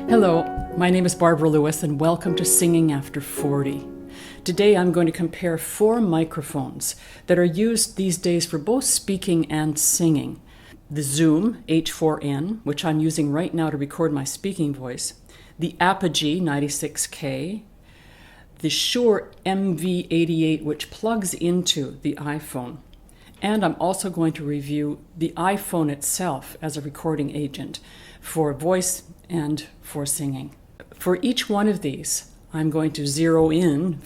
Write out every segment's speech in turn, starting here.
Hello, my name is Barbara Lewis and welcome to Singing After 40. Today I'm going to compare 4 microphones that are used these days for both speaking and singing. The Zoom H4N, which I'm using right now to record my speaking voice, the Apogee 96K, the Shure MV88, which plugs into the iPhone. And I'm also going to review the iPhone itself as a recording agent for voice and for singing. For each one of these, I'm going to zero in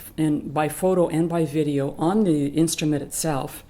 by photo and by video on the instrument itself,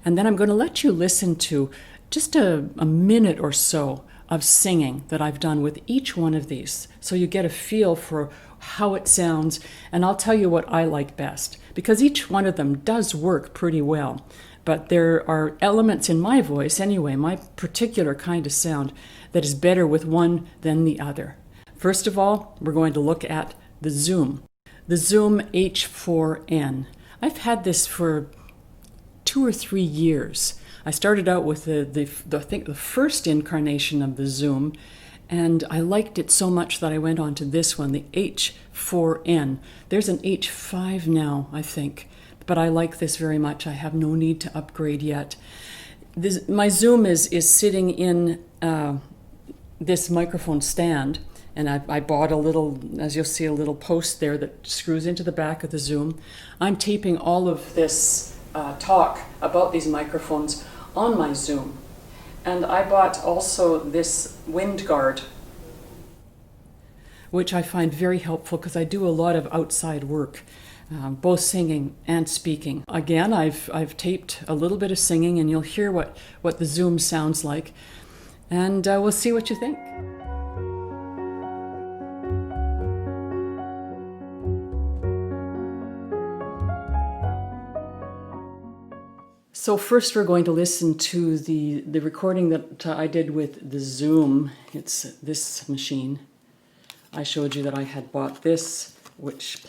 and then I'm going to let you listen to just a minute or so of singing that I've done with each one of these, so you get a feel for how it sounds, and I'll tell you what I like best, because each one of them does work pretty well. But there are elements in my voice anyway, my particular kind of sound, that is better with one than the other. First of all, we're going to look at the Zoom H4N. I've had this for 2 or 3 years. I started out with the first incarnation of the Zoom, and I liked it so much that I went on to this one, the H4N. There's an H5 now, I think. But I like this very much. I have no need to upgrade yet. My Zoom is sitting in this microphone stand, and I bought a little, as you'll see, a little post there that screws into the back of the Zoom. I'm taping all of this talk about these microphones on my Zoom. And I bought also this wind guard, which I find very helpful because I do a lot of outside work. Both singing and speaking. Again, I've taped a little bit of singing, and you'll hear what the Zoom sounds like, and we'll see what you think. So first we're going to listen to the recording that I did with the Zoom. It's this machine. I showed you that I had bought this, which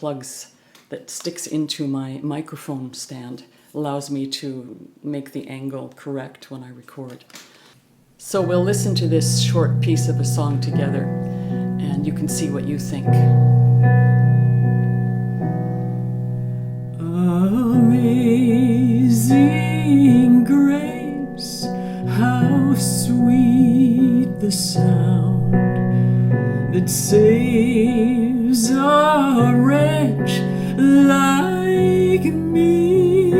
that sticks into my microphone stand, allows me to make the angle correct when I record. So we'll listen to this short piece of a song together, and you can see what you think. Amazing grace, how sweet the sound that saves a wretch like me.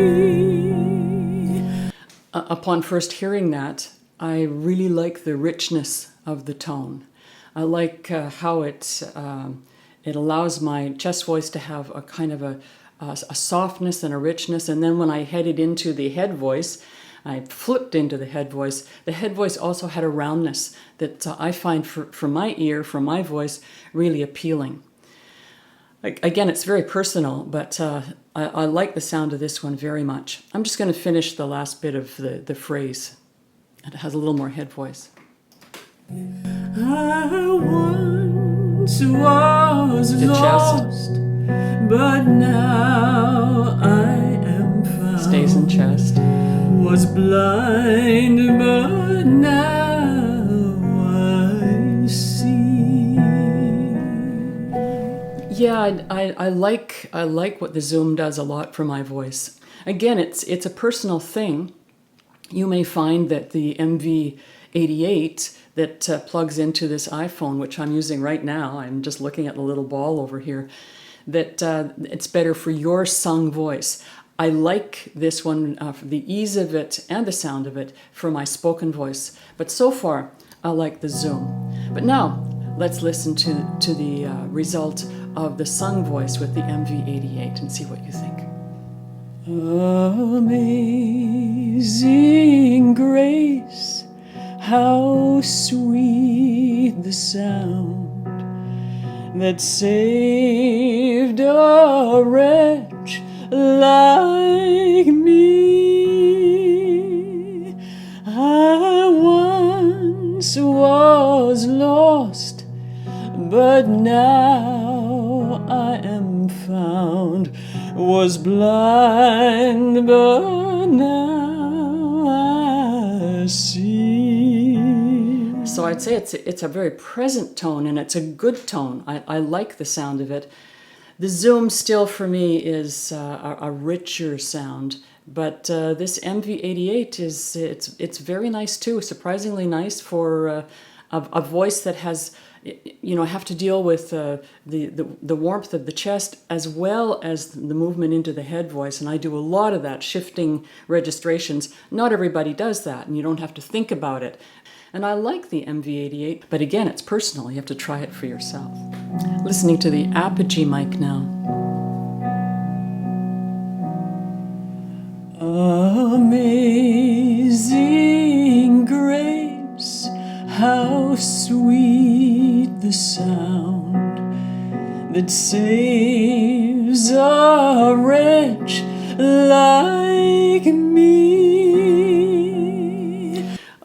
Upon first hearing that, I really like the richness of the tone. I like how it allows my chest voice to have a kind of a softness and a richness, and then when I headed into the head voice, I flipped into the head voice. The head voice also had a roundness that I find for my ear, for my voice, really appealing. Again, it's very personal, but I like the sound of this one very much. I'm just going to finish the last bit of the phrase. It has a little more head voice. I once was lost, but now I am found. Stays in chest. Was blind, but now I see. Yeah, I like what the Zoom does a lot for my voice. Again, it's a personal thing. You may find that the MV88 that plugs into this iPhone, which I'm using right now, I'm just looking at the little ball over here, that it's better for your sung voice. I like this one for the ease of it and the sound of it for my spoken voice. But so far, I like the Zoom. But now, let's listen to the result of the sung voice with the MV88 and see what you think. Amazing grace, how sweet the sound that saved a wretch like me. I once was lost, but now I am found. Was blind, but now I see. So I'd say it's a very present tone, and it's a good tone. I like the sound of it. The Zoom still for me is a richer sound, but this MV88 it's very nice too, surprisingly nice for a voice that has, you know, have to deal with the warmth of the chest as well as the movement into the head voice. And I do a lot of that, shifting registrations. Not everybody does that, and you don't have to think about it. And I like the MV88, but again, it's personal. You have to try it for yourself. Listening to the Apogee mic now. Amazing grace, how sweet the sound that saves a wretch like me.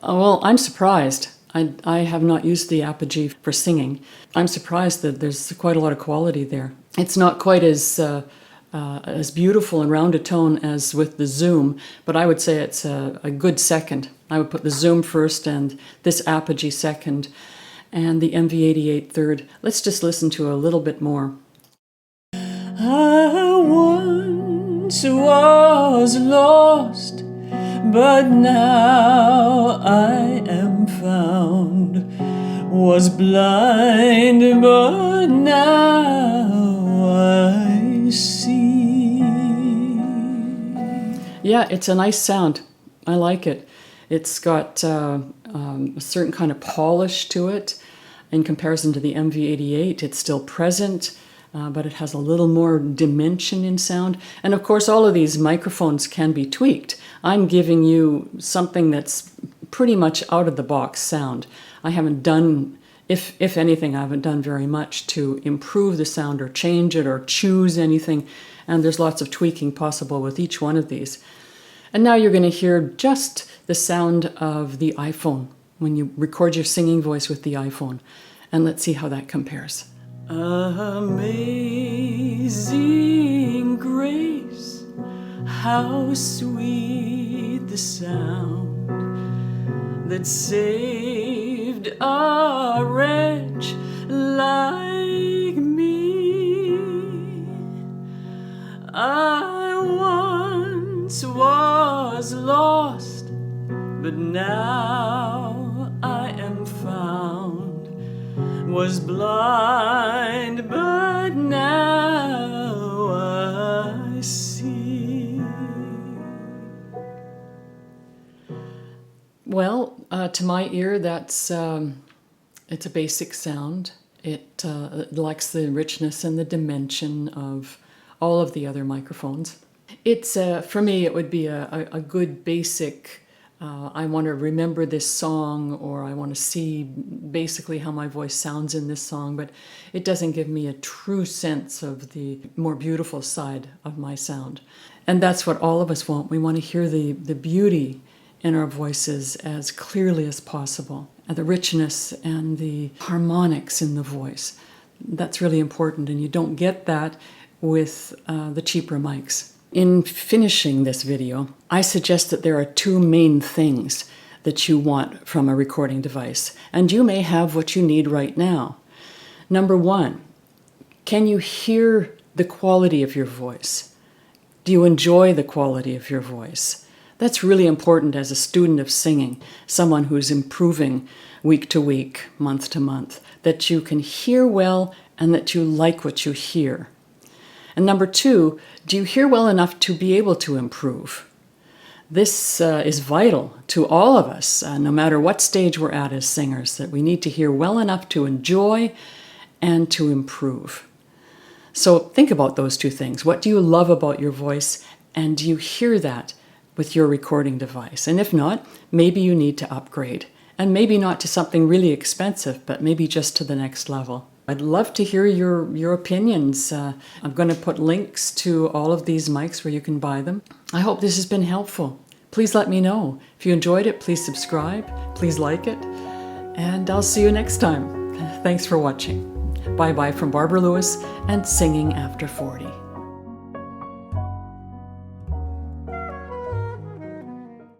Well, I'm surprised. I have not used the Apogee for singing. I'm surprised that there's quite a lot of quality there. It's not quite as beautiful and round a tone as with the Zoom, but I would say it's a good second. I would put the Zoom first and this Apogee second, and the MV88 third. Let's just listen to a little bit more. I once was lost, but now I am found. Was blind, but now I see. Yeah, it's a nice sound. I like it. It's got a certain kind of polish to it. In comparison to the MV88, it's still present, but it has a little more dimension in sound. And of course, all of these microphones can be tweaked. I'm giving you something that's pretty much out of the box sound. I haven't done, if anything, I haven't done very much to improve the sound or change it or choose anything. And there's lots of tweaking possible with each one of these. And now you're going to hear just the sound of the iPhone when you record your singing voice with the iPhone. And let's see how that compares. Amazing grace, how sweet the sound that saved a wretch like me. I once was lost, but now I am found. Was blind, but now I see. Well, to my ear, that's it's a basic sound. It lacks the richness and the dimension of all of the other microphones. It's for me, it would be a good basic. I want to remember this song, or I want to see basically how my voice sounds in this song, but it doesn't give me a true sense of the more beautiful side of my sound. And that's what all of us want. We want to hear the beauty in our voices as clearly as possible, and the richness and the harmonics in the voice. That's really important, and you don't get that with the cheaper mics. In finishing this video, I suggest that there are two main things that you want from a recording device, and you may have what you need right now. Number one, can you hear the quality of your voice? Do you enjoy the quality of your voice? That's really important as a student of singing, someone who's improving week to week, month to month, that you can hear well and that you like what you hear. And number two, do you hear well enough to be able to improve? This is vital to all of us, no matter what stage we're at as singers, that we need to hear well enough to enjoy and to improve. So think about those two things. What do you love about your voice, and do you hear that with your recording device? And if not, maybe you need to upgrade. And maybe not to something really expensive, but maybe just to the next level. I'd love to hear your opinions. I'm going to put links to all of these mics where you can buy them. I hope this has been helpful. Please let me know. If you enjoyed it, please subscribe, please like it, and I'll see you next time. Thanks for watching. Bye-bye from Barbara Lewis and Singing After 40.